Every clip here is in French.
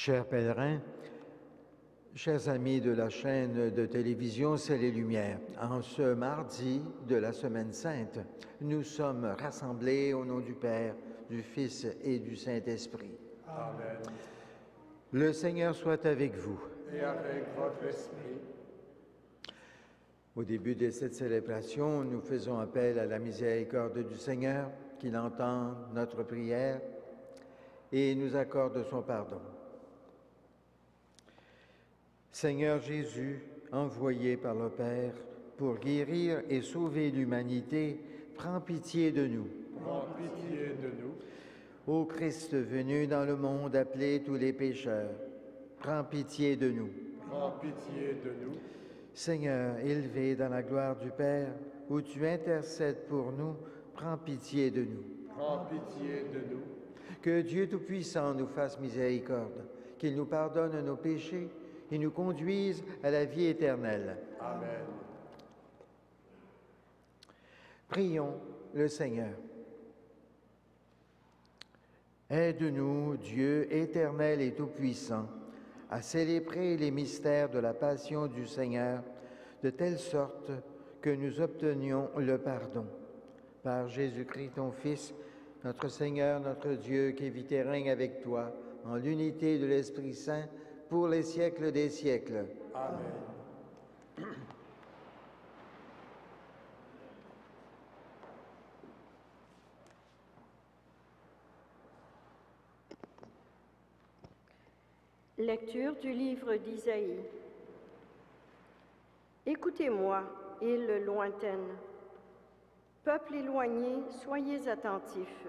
Chers pèlerins, chers amis de la chaîne de télévision C'est les Lumières, en ce mardi de la Semaine Sainte, nous sommes rassemblés au nom du Père, du Fils et du Saint-Esprit. Amen. Le Seigneur soit avec vous. Et avec votre esprit. Au début de cette célébration, nous faisons appel à la miséricorde du Seigneur, qu'il entende notre prière et nous accorde son pardon. Seigneur Jésus, envoyé par le Père pour guérir et sauver l'humanité, prends pitié de nous. Prends pitié de nous. Ô Christ venu dans le monde appeler tous les pécheurs, prends pitié de nous. Prends pitié de nous. Seigneur, élevé dans la gloire du Père, où tu intercèdes pour nous, prends pitié de nous. Prends pitié de nous. Que Dieu Tout-Puissant nous fasse miséricorde, qu'il nous pardonne nos péchés et nous conduise à la vie éternelle. Amen. Prions le Seigneur. Aide-nous, Dieu éternel et tout-puissant, à célébrer les mystères de la passion du Seigneur, de telle sorte que nous obtenions le pardon. Par Jésus-Christ, ton Fils, notre Seigneur, notre Dieu, qui vit et règne avec toi, en l'unité de l'Esprit Saint, pour les siècles des siècles. Amen. Lecture du livre d'Isaïe. Écoutez-moi, îles lointaines. Peuple éloigné, soyez attentifs.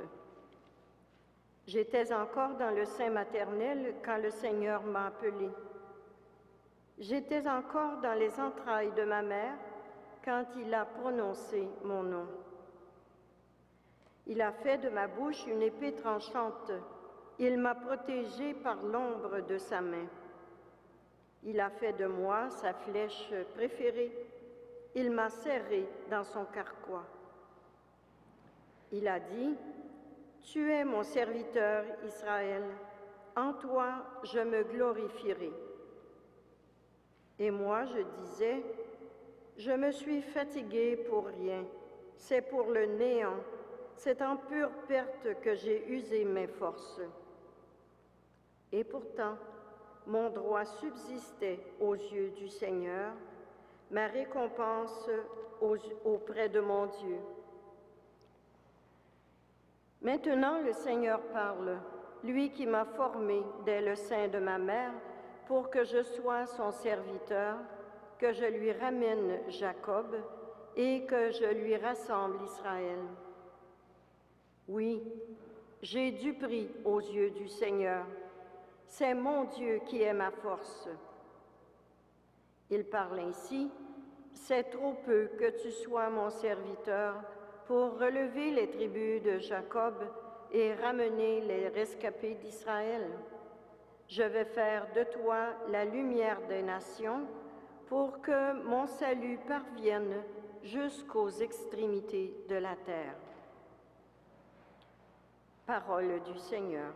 J'étais encore dans le sein maternel quand le Seigneur m'a appelé. J'étais encore dans les entrailles de ma mère quand il a prononcé mon nom. Il a fait de ma bouche une épée tranchante. Il m'a protégée par l'ombre de sa main. Il a fait de moi sa flèche préférée. Il m'a serré dans son carquois. Il a dit, « Tu es mon serviteur, Israël. En toi, je me glorifierai. » Et moi, je disais, « Je me suis fatiguée pour rien. C'est pour le néant. C'est en pure perte que j'ai usé mes forces. » Et pourtant, mon droit subsistait aux yeux du Seigneur, ma récompense auprès de mon Dieu. Maintenant, le Seigneur parle, lui qui m'a formé dès le sein de ma mère, pour que je sois son serviteur, que je lui ramène Jacob et que je lui rassemble Israël. Oui, j'ai du prix aux yeux du Seigneur. C'est mon Dieu qui est ma force. Il parle ainsi, « C'est trop peu que tu sois mon serviteur pour relever les tribus de Jacob et ramener les rescapés d'Israël. Je vais faire de toi la lumière des nations pour que mon salut parvienne jusqu'aux extrémités de la terre. » Parole du Seigneur.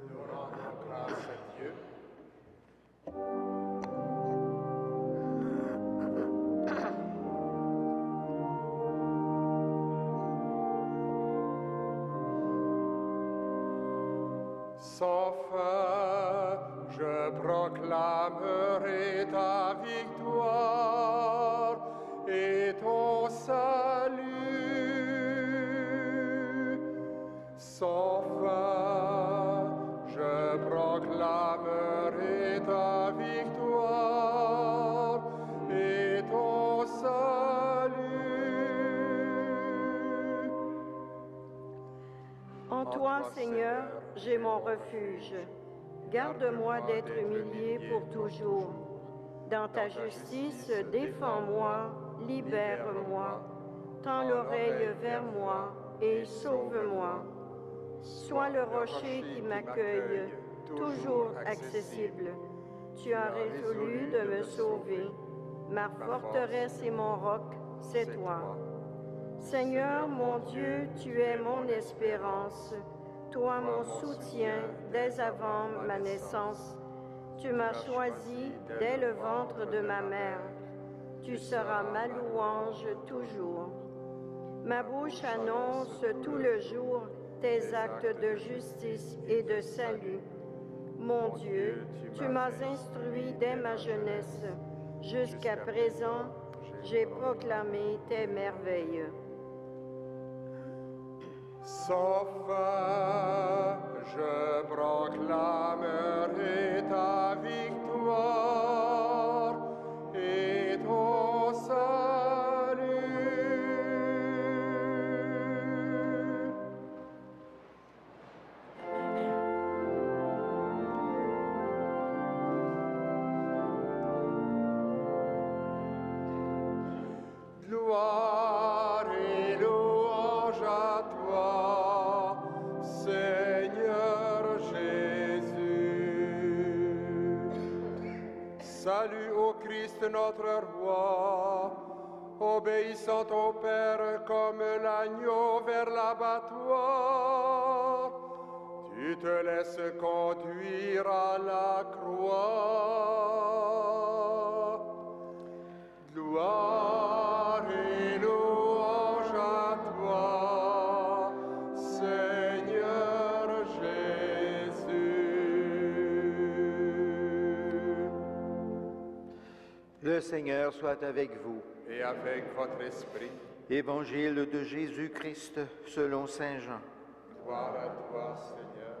Nous rendons grâce à Dieu. Sans fin, je proclamerai ta victoire et ton salut. Sans fin, je proclamerai ta victoire et ton salut. En toi, Seigneur, j'ai mon refuge. Garde-moi d'être humilié pour toujours. Dans ta justice, défends-moi, libère-moi. Tends l'oreille vers moi et sauve-moi. Sois le rocher qui m'accueille, toujours accessible. Tu as résolu de me sauver. Ma forteresse et mon roc, c'est toi. Seigneur, mon Dieu, tu es mon espérance. Toi, mon soutien, dès avant ma naissance. Tu m'as choisi dès le ventre de ma mère. Tu seras ma louange toujours. Ma bouche annonce tout le jour tes actes de justice et de salut. Mon Dieu, tu m'as instruit dès ma jeunesse. Jusqu'à présent, j'ai proclamé tes merveilles. Sans fin, je proclamerai ta victoire et ton salut. Gloire et louange à toi, Seigneur Jésus. Salut au Christ notre roi, obéissant au Père comme l'agneau vers l'abattoir. Tu te laisses conduire à la croix. Gloire et louange à toi, Seigneur Jésus. Le Seigneur soit avec vous. Et avec votre esprit, Évangile de Jésus-Christ selon Saint Jean. gloire à toi, Seigneur.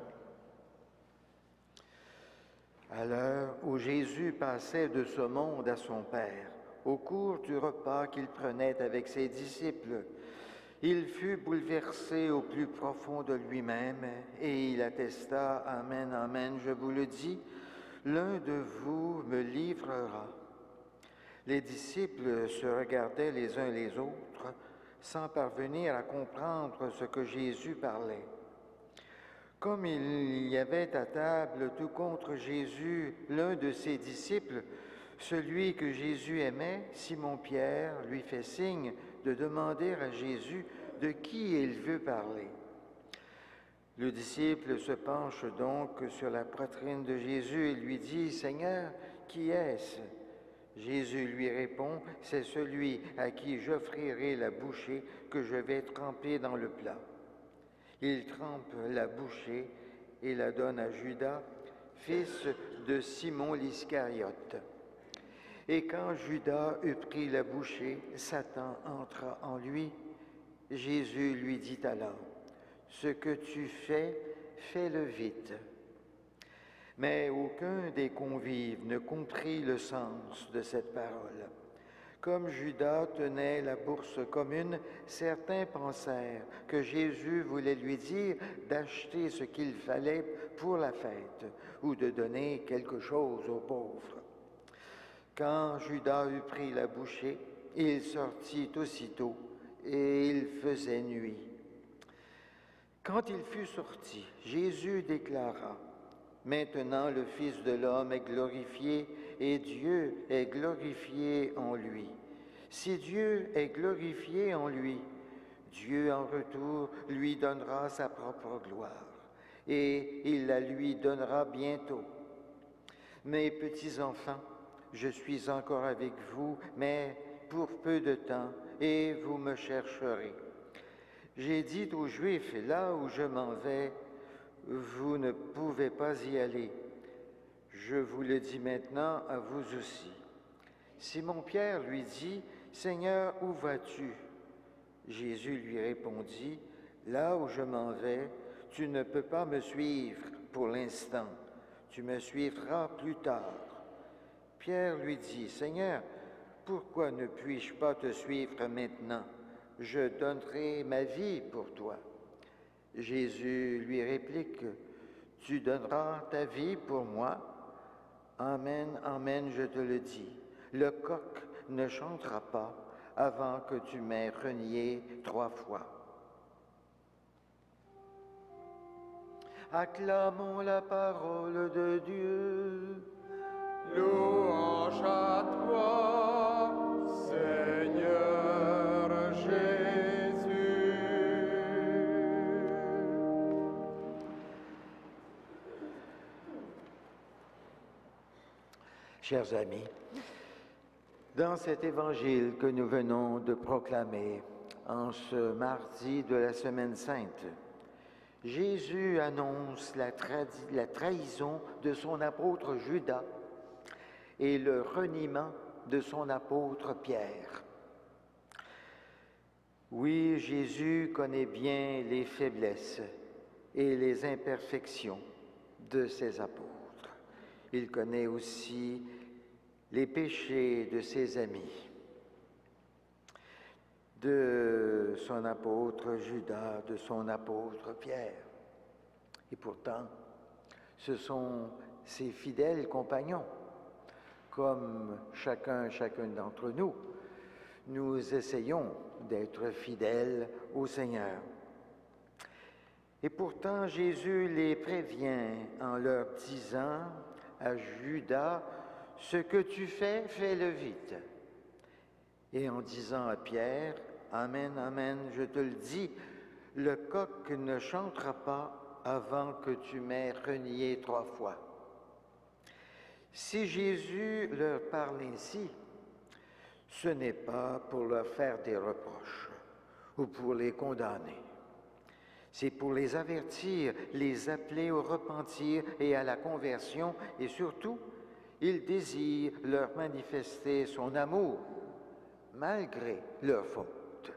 À l'heure où Jésus passait de ce monde à son Père, au cours du repas qu'il prenait avec ses disciples, il fut bouleversé au plus profond de lui-même et il attesta, « Amen, Amen, je vous le dis, l'un de vous me livrera. » Les disciples se regardaient les uns les autres sans parvenir à comprendre ce que Jésus parlait. Comme il y avait à table tout contre Jésus l'un de ses disciples, celui que Jésus aimait, Simon-Pierre, lui fait signe de demander à Jésus de qui il veut parler. Le disciple se penche donc sur la poitrine de Jésus et lui dit « Seigneur, qui est-ce » Jésus lui répond « C'est celui à qui j'offrirai la bouchée que je vais tremper dans le plat. » Il trempe la bouchée et la donne à Judas, fils de Simon l'Iscariote. Et quand Judas eut pris la bouchée, Satan entra en lui. Jésus lui dit alors, « Ce que tu fais, fais-le vite. » Mais aucun des convives ne comprit le sens de cette parole. Comme Judas tenait la bourse commune, certains pensèrent que Jésus voulait lui dire d'acheter ce qu'il fallait pour la fête ou de donner quelque chose aux pauvres. Quand Judas eut pris la bouchée, il sortit aussitôt et il faisait nuit. Quand il fut sorti, Jésus déclara, « Maintenant le Fils de l'homme est glorifié et Dieu est glorifié en lui. Si Dieu est glorifié en lui, Dieu en retour lui donnera sa propre gloire et il la lui donnera bientôt. Mes petits enfants, je suis encore avec vous, mais pour peu de temps, et vous me chercherez. J'ai dit aux Juifs, là où je m'en vais, vous ne pouvez pas y aller. Je vous le dis maintenant à vous aussi. Simon-Pierre lui dit, « Seigneur, où vas-tu » Jésus lui répondit, « Là où je m'en vais, tu ne peux pas me suivre pour l'instant. Tu me suivras plus tard. » Pierre lui dit, « Seigneur, pourquoi ne puis-je pas te suivre maintenant? Je donnerai ma vie pour toi. » Jésus lui réplique, « Tu donneras ta vie pour moi? Amen, amen, je te le dis, le coq ne chantera pas avant que tu m'aies renié 3 fois. » Acclamons la parole de Dieu. Louange à toi, Seigneur Jésus. Chers amis, dans cet évangile que nous venons de proclamer en ce mardi de la Semaine Sainte, Jésus annonce la trahison de son apôtre Judas et le reniement de son apôtre Pierre. Oui, Jésus connaît bien les faiblesses et les imperfections de ses apôtres. Il connaît aussi les péchés de ses amis, de son apôtre Judas, de son apôtre Pierre. Et pourtant, ce sont ses fidèles compagnons, comme chacune d'entre nous. Nous essayons d'être fidèles au Seigneur. Et pourtant, Jésus les prévient en leur disant à Judas, « Ce que tu fais, fais-le vite. » Et en disant à Pierre, « Amen, amen, je te le dis, le coq ne chantera pas avant que tu m'aies renié 3 fois. » Si Jésus leur parle ainsi, ce n'est pas pour leur faire des reproches ou pour les condamner. C'est pour les avertir, les appeler au repentir et à la conversion, et surtout, il désire leur manifester son amour, malgré leurs fautes.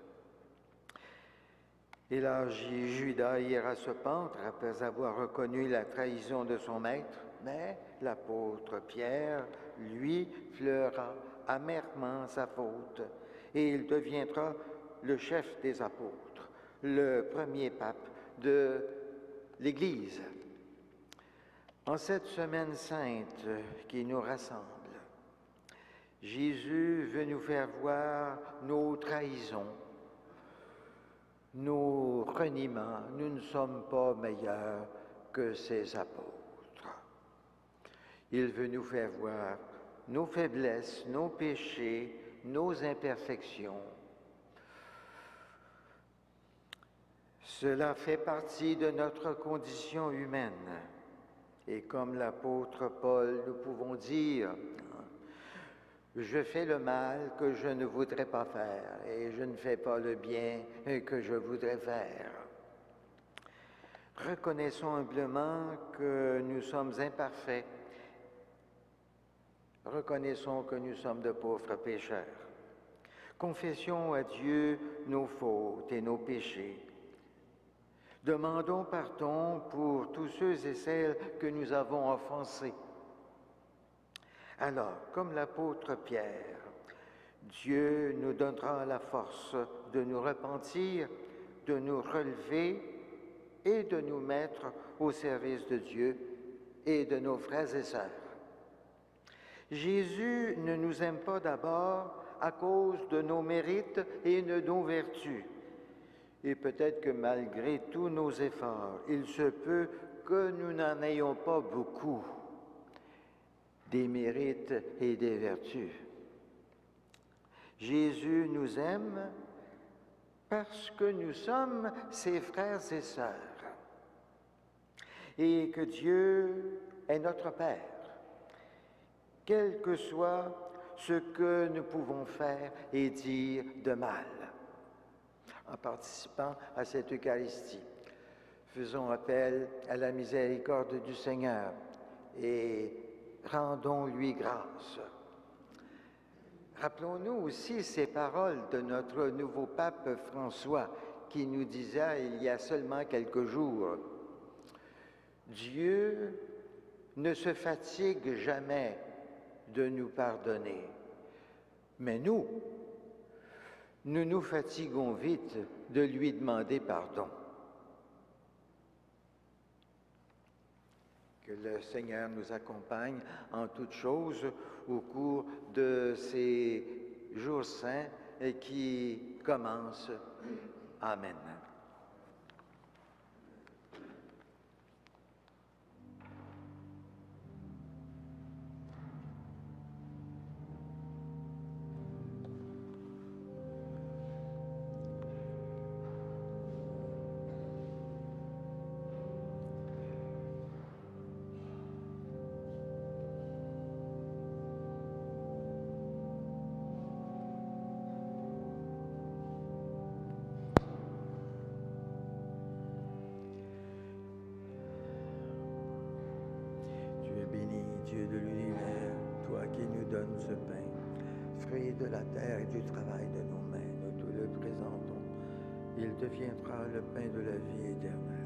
Et là, Judas ira se pendre après avoir reconnu la trahison de son maître, mais l'apôtre Pierre, lui, pleura amèrement sa faute, et il deviendra le chef des apôtres, le premier pape de l'Église. En cette semaine sainte qui nous rassemble, Jésus veut nous faire voir nos trahisons, nos reniements. Nous ne sommes pas meilleurs que ses apôtres. Il veut nous faire voir nos faiblesses, nos péchés, nos imperfections. Cela fait partie de notre condition humaine. Et comme l'apôtre Paul, nous pouvons dire, je fais le mal que je ne voudrais pas faire et je ne fais pas le bien que je voudrais faire. Reconnaissons humblement que nous sommes imparfaits. Reconnaissons que nous sommes de pauvres pécheurs. Confessions à Dieu nos fautes et nos péchés. Demandons pardon pour tous ceux et celles que nous avons offensés. Alors, comme l'apôtre Pierre, Dieu nous donnera la force de nous repentir, de nous relever et de nous mettre au service de Dieu et de nos frères et sœurs. Jésus ne nous aime pas d'abord à cause de nos mérites et de nos vertus. Et peut-être que malgré tous nos efforts, il se peut que nous n'en ayons pas beaucoup des mérites et des vertus. Jésus nous aime parce que nous sommes ses frères et sœurs et que Dieu est notre Père, quel que soit ce que nous pouvons faire et dire de mal. En participant à cette Eucharistie, faisons appel à la miséricorde du Seigneur et rendons-lui grâce. Rappelons-nous aussi ces paroles de notre nouveau pape François qui nous disait il y a seulement quelques jours, « Dieu ne se fatigue jamais de nous pardonner, mais nous nous fatiguons vite de lui demander pardon. » Que le Seigneur nous accompagne en toutes choses au cours de ces jours saints qui commencent. Amen. fruit de la terre et du travail de nos mains, nous te le présentons. Il deviendra le pain de la vie éternelle.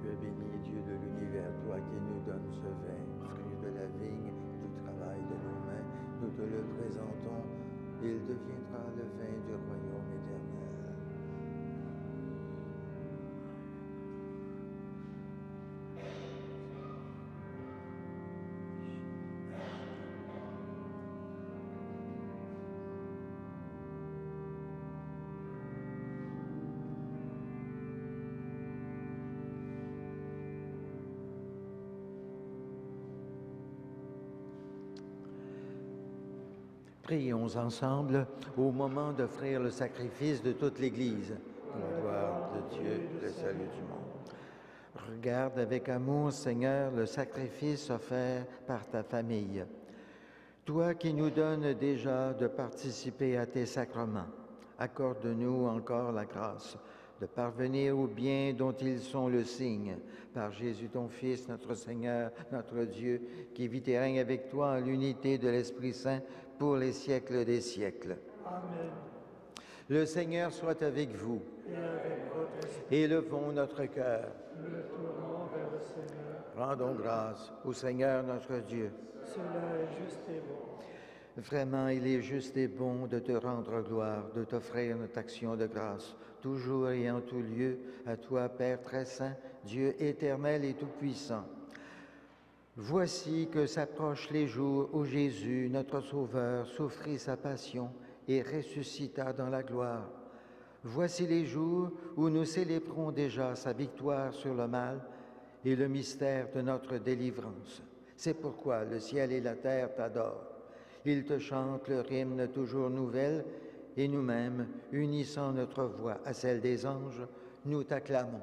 Tu es béni, Dieu de l'univers, toi qui nous donnes ce vin, fruit de la vigne, du travail de nos mains, nous te le présentons. Il deviendra le vin du royaume éternel. Prions ensemble au moment d'offrir le sacrifice de toute l'Église, pour la gloire de Dieu, le salut du monde. Regarde avec amour, Seigneur, le sacrifice offert par ta famille. Toi qui nous donnes déjà de participer à tes sacrements, accorde-nous encore la grâce de parvenir au bien dont ils sont le signe, par Jésus ton Fils, notre Seigneur, notre Dieu, qui vit et règne avec toi en l'unité de l'Esprit Saint pour les siècles des siècles. Amen. Le Seigneur soit avec vous. Et avec votre esprit. Élevons notre cœur. Nous le tournons vers le Seigneur. Rendons grâce au Seigneur notre Dieu. Cela est juste et bon. Vraiment, il est juste et bon de te rendre gloire, de t'offrir notre action de grâce, toujours et en tout lieu, à toi, Père très saint, Dieu éternel et tout-puissant. Voici que s'approchent les jours où Jésus, notre Sauveur, souffrit sa passion et ressuscita dans la gloire. Voici les jours où nous célébrons déjà sa victoire sur le mal et le mystère de notre délivrance. C'est pourquoi le ciel et la terre t'adorent. Ils te chantent leur hymne toujours nouvelle et nous-mêmes, unissant notre voix à celle des anges, nous t'acclamons.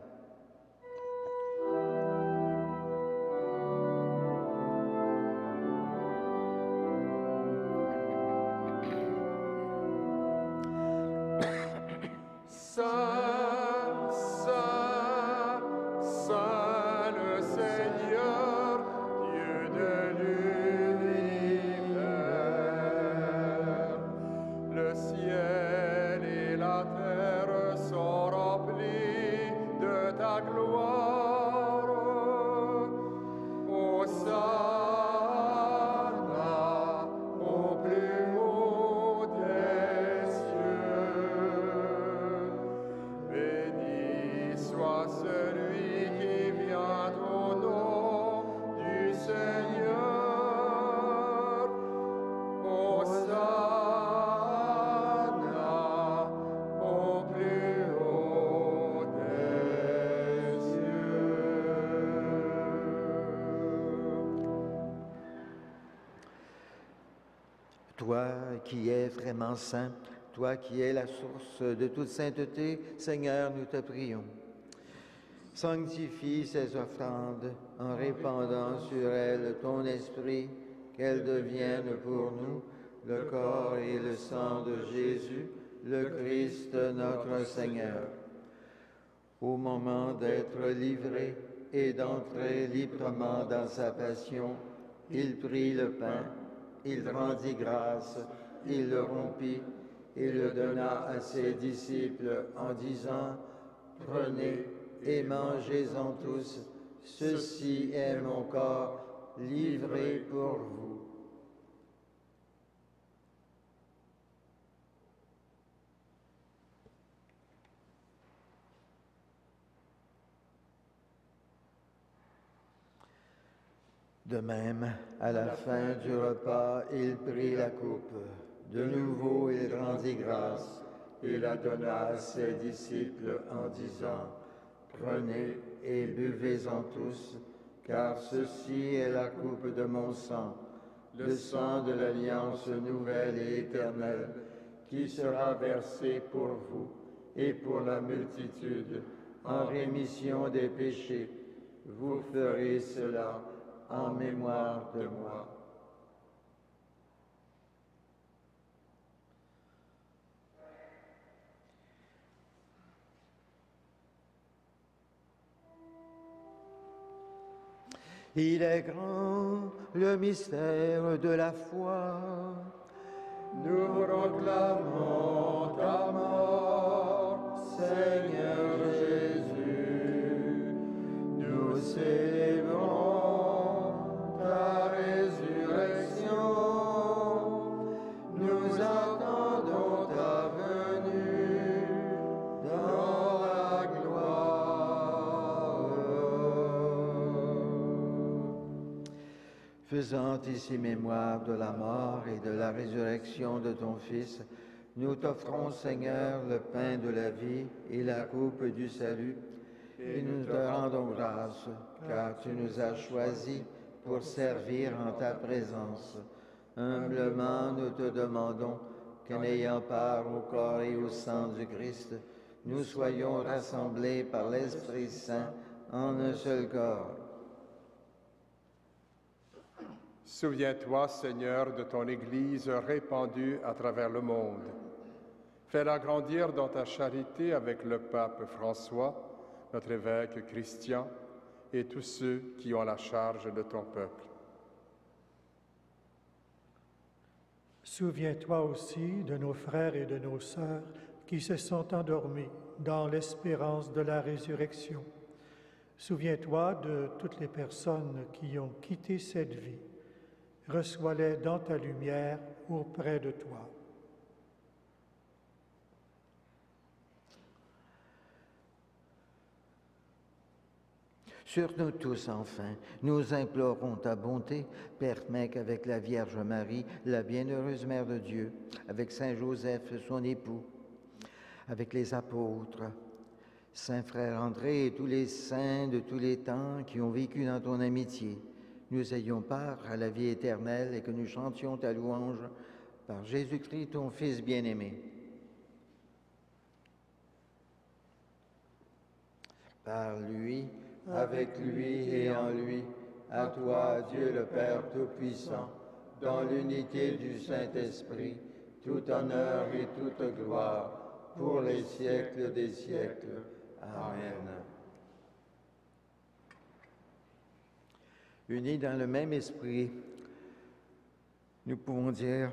Saint, Saint, Saint le Seigneur, Dieu de l'univers. Le ciel et la terre sont remplis de ta gloire. Hosanna au plus haut des cieux. Béni soit celui qui vient au nom du Seigneur. Hosanna au plus haut des cieux. Toi qui es vraiment saint, toi qui es la source de toute sainteté, Seigneur, nous te prions. Sanctifie ces offrandes en répandant sur elles ton esprit, qu'elles deviennent pour nous le corps et le sang de Jésus, le Christ notre Seigneur. Au moment d'être livré et d'entrer librement dans sa passion, il prit le pain, il rendit grâce, il le rompit et le donna à ses disciples en disant « Prenez et mangez-en tous, ceci est mon corps livré pour vous. » De même, à la fin du repas, il prit la coupe. De nouveau, il rendit grâce et la donna à ses disciples en disant « Prenez et buvez-en tous, car ceci est la coupe de mon sang, le sang de l'alliance nouvelle et éternelle, qui sera versé pour vous et pour la multitude en rémission des péchés. Vous ferez cela en mémoire de moi. » Il est grand le mystère de la foi. Nous proclamons ta mort, Seigneur Jésus. Nous célébrons ta résurrection. Nous attendons ta venue dans la gloire. Faisant ici mémoire de la mort et de la résurrection de ton Fils, nous t'offrons, Seigneur, le pain de la vie et la coupe du salut, et nous te rendons grâce, car tu nous as choisis pour servir en ta présence. Humblement, nous te demandons qu'en ayant part au corps et au sang du Christ, nous soyons rassemblés par l'Esprit Saint en un seul corps. Souviens-toi, Seigneur, de ton Église répandue à travers le monde. Fais-la grandir dans ta charité avec le pape François, notre évêque Christian, et tous ceux qui ont la charge de ton peuple. Souviens-toi aussi de nos frères et de nos sœurs qui se sont endormis dans l'espérance de la résurrection. Souviens-toi de toutes les personnes qui ont quitté cette vie. Reçois-les dans ta lumière auprès de toi. Sur nous tous, enfin, nous implorons ta bonté. Permets qu'avec la Vierge Marie, la bienheureuse Mère de Dieu, avec Saint Joseph, son époux, avec les apôtres, Saint Frère André et tous les saints de tous les temps qui ont vécu dans ton amitié, nous ayons part à la vie éternelle et que nous chantions ta louange par Jésus-Christ, ton Fils bien-aimé. Par lui, avec lui et en lui, à toi, Dieu le Père Tout-Puissant, dans l'unité du Saint-Esprit, tout honneur et toute gloire, pour les siècles des siècles. Amen. Unis dans le même esprit, nous pouvons dire,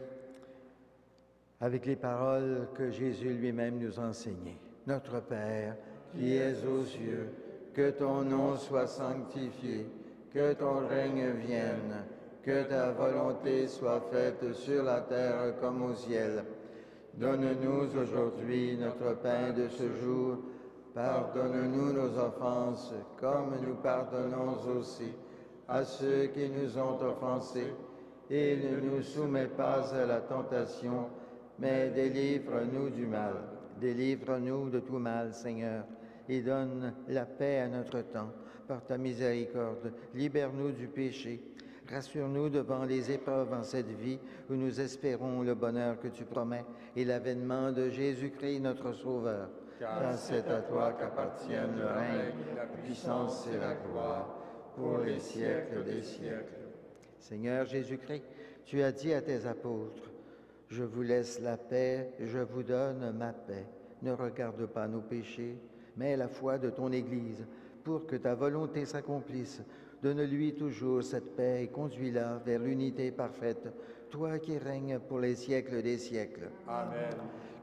avec les paroles que Jésus lui-même nous a enseignées, « Notre Père, qui es aux cieux, que ton nom soit sanctifié, que ton règne vienne, que ta volonté soit faite sur la terre comme au ciel. Donne-nous aujourd'hui notre pain de ce jour. Pardonne-nous nos offenses, comme nous pardonnons aussi à ceux qui nous ont offensés. Et ne nous soumets pas à la tentation, mais délivre-nous du mal. Délivre-nous de tout mal, Seigneur, et donne la paix à notre temps. Par ta miséricorde, libère-nous du péché. Rassure-nous devant les épreuves en cette vie où nous espérons le bonheur que tu promets et l'avènement de Jésus-Christ, notre Sauveur. Car c'est à toi qu'appartiennent le règne, la puissance et la gloire pour les siècles des siècles. Seigneur Jésus-Christ, tu as dit à tes apôtres, « Je vous laisse la paix, je vous donne ma paix. Ne regarde pas nos péchés, mais la foi de ton Église, pour que ta volonté s'accomplisse. Donne-lui toujours cette paix et conduis-la vers l'unité parfaite, toi qui règnes pour les siècles des siècles. Amen.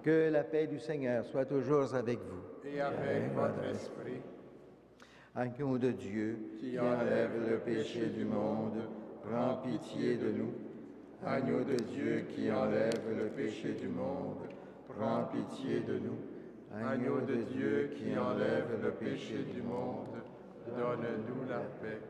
Que la paix du Seigneur soit toujours avec vous. Et avec votre esprit. Agneau de Dieu, Qui enlève le péché du monde, prends pitié de nous. Agneau de Dieu qui enlève le péché du monde, prends pitié de nous. Agneau de Dieu qui enlève le péché du monde, donne-nous la paix.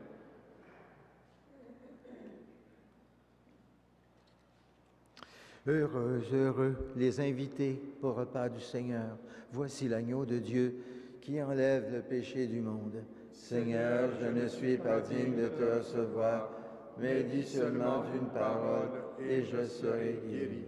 Heureux, heureux, les invités au repas du Seigneur. Voici l'agneau de Dieu qui enlève le péché du monde. Seigneur, je ne suis pas digne de te recevoir, mais dis seulement d'une parole et je serai guéri.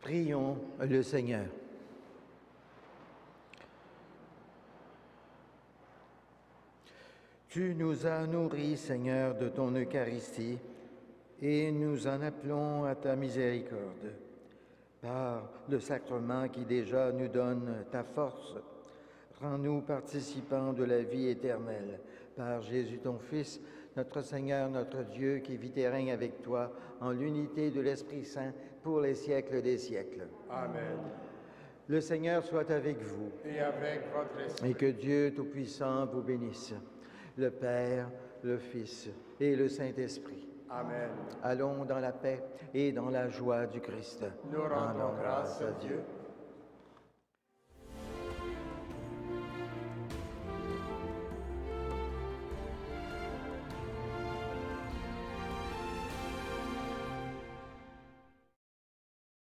Prions le Seigneur. Tu nous as nourris, Seigneur, de ton Eucharistie, et nous en appelons à ta miséricorde. Par le sacrement qui déjà nous donne ta force, rends-nous participants de la vie éternelle. Par Jésus ton Fils, notre Seigneur, notre Dieu, qui vit et règne avec toi en l'unité de l'Esprit Saint pour les siècles des siècles. Amen. Le Seigneur soit avec vous. Et avec votre esprit. Et que Dieu Tout-Puissant vous bénisse, le Père, le Fils et le Saint-Esprit. Amen. Allons dans la paix et dans la joie du Christ. Nous rendons grâce à Dieu.